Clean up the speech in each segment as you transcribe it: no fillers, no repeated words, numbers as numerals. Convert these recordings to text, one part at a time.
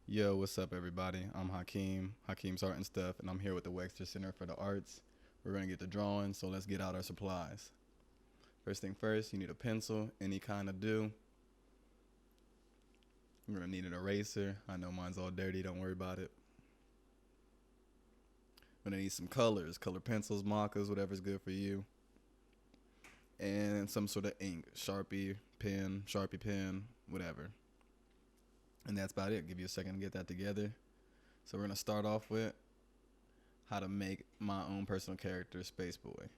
Yo, what's up, everybody? I'm Hakim's Art and Stuff, and I'm here with the Wexter Center for the Arts. We're going to get to drawing, so let's get out our supplies. First thing first, you need a pencil, any kind of do. You're going to need an eraser. I know mine's all dirty, don't worry about it. We're going to need some colors, color pencils, markers, whatever's good for you. And some sort of ink, Sharpie pen, whatever. And that's about it. Give you a second to get that together. So we're going to start off with how to make my own personal character, Spaceboy.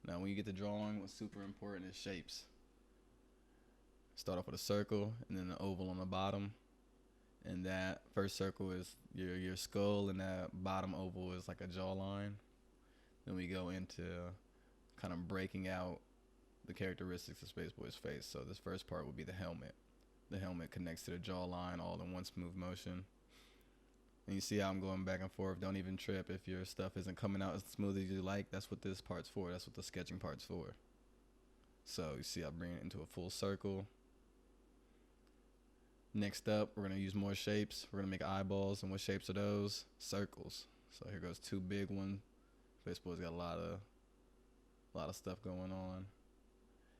Now, when you get to drawing, what's super important is shapes. Start off with a circle and then an oval on the bottom. And that first circle is your skull, and that bottom oval is like a jawline. Then we go into kind of breaking out the characteristics of Spaceboy's face. So this first part would be the helmet. The helmet connects to the jawline all in one smooth motion. And you see how I'm going back and forth. Don't even trip if your stuff isn't coming out as smooth as you like. That's what this part's for. That's what the sketching part's for. So you see I bring it into a full circle. Next up, we're going to use more shapes. We're going to make eyeballs. And what shapes are those? Circles. So here goes two big ones. Spaceboy's got a lot of stuff going on.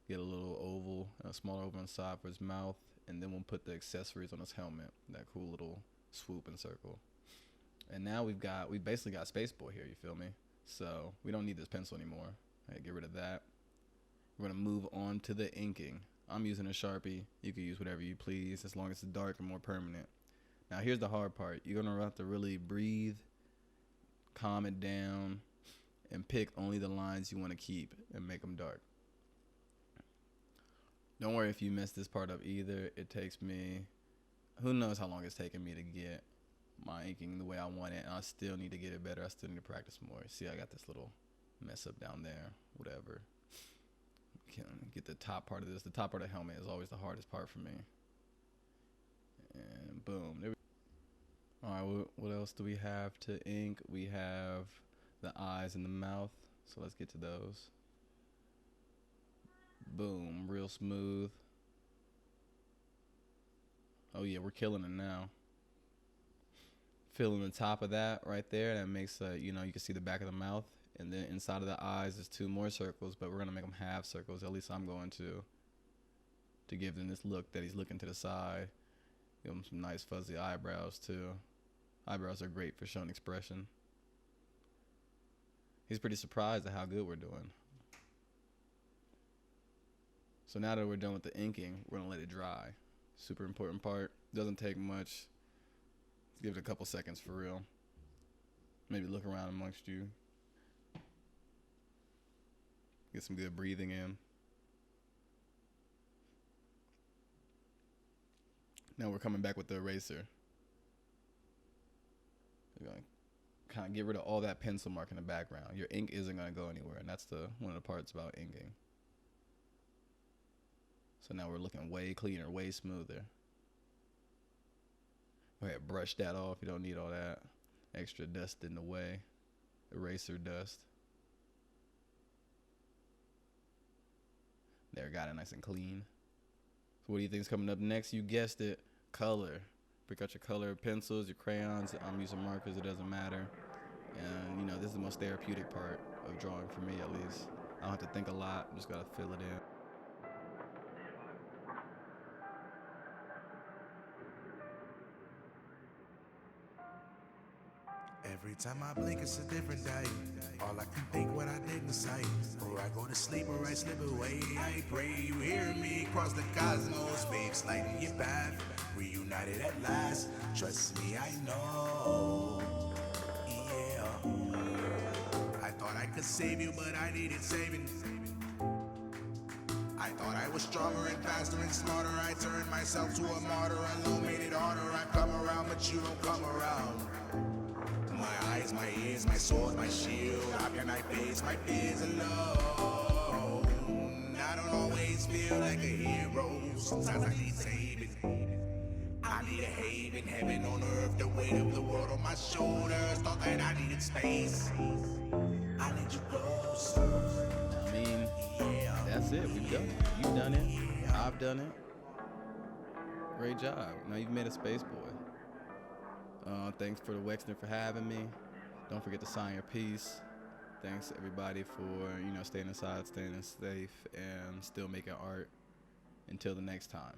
Get a little oval and a smaller oval inside for his mouth. And then we'll put the accessories on his helmet, that cool little swoop and circle. And now we basically got Spaceboy here, you feel me? So we don't need this pencil anymore. All right, get rid of that. We're gonna move on to the inking. I'm using a Sharpie. You can use whatever you please, as long as it's dark and more permanent. Now here's the hard part. You're gonna have to really breathe, calm it down, and pick only the lines you wanna keep and make them dark. Don't worry if you mess this part up either. It takes me, who knows how long it's taken me to get my inking the way I want it. And I still need to get it better. I still need to practice more. See, I got this little mess up down there. Whatever. Can get the top part of this. The top part of the helmet is always the hardest part for me. And boom. There we go. All right, what else do we have to ink? We have the eyes and the mouth. So let's get to those. Boom, real smooth. Oh yeah, we're killing it now. Filling the top of that right there, that makes you can see the back of the mouth, and then inside of the eyes is two more circles, but we're gonna make them half circles. At least I'm going to give them this look that he's looking to the side. Give him some nice fuzzy eyebrows too. Eyebrows are great for showing expression. He's pretty surprised at how good we're doing. So now that we're done with the inking, we're gonna let it dry. Super important part. Doesn't take much. Let's give it a couple seconds for real. Maybe look around amongst you. Get some good breathing in. Now we're coming back with the eraser. We're gonna kind of get rid of all that pencil mark in the background. Your ink isn't gonna go anywhere, and that's one of the parts about inking. So now we're looking way cleaner, way smoother. Go ahead, brush that off. You don't need all that extra dust in the way. Eraser dust. There, got it nice and clean. So what do you think is coming up next? You guessed it, color. Pick out your color pencils, your crayons. I'm using markers, it doesn't matter. And this is the most therapeutic part of drawing for me, at least. I don't have to think a lot, I'm just gotta fill it in. Every time I blink, it's a different day. All I can think, what I didn't say. Or I go to sleep, or I slip away. I pray you hear me cross the cosmos. Babes, lighten your path. Reunited at last. Trust me, I know. Yeah. I thought I could save you, but I needed saving. I thought I was stronger and faster and smarter. I turned myself to a martyr. Alone made it harder. I come around, but you don't come around. My eyes, my ears, my sword, my shield. How can I face my fears alone? I don't always feel like a hero. Sometimes I need saving. I need a haven, heaven on earth. The weight of the world on my shoulders. Thought that I needed space. I need you closer. I mean, that's it. We've done it. You've done it. I've done it. Great job. Now you've made a Spaceboy. Thanks for the Wexner for having me. Don't forget to sign your piece. Thanks everybody for staying inside, staying safe, and still making art. Until the next time.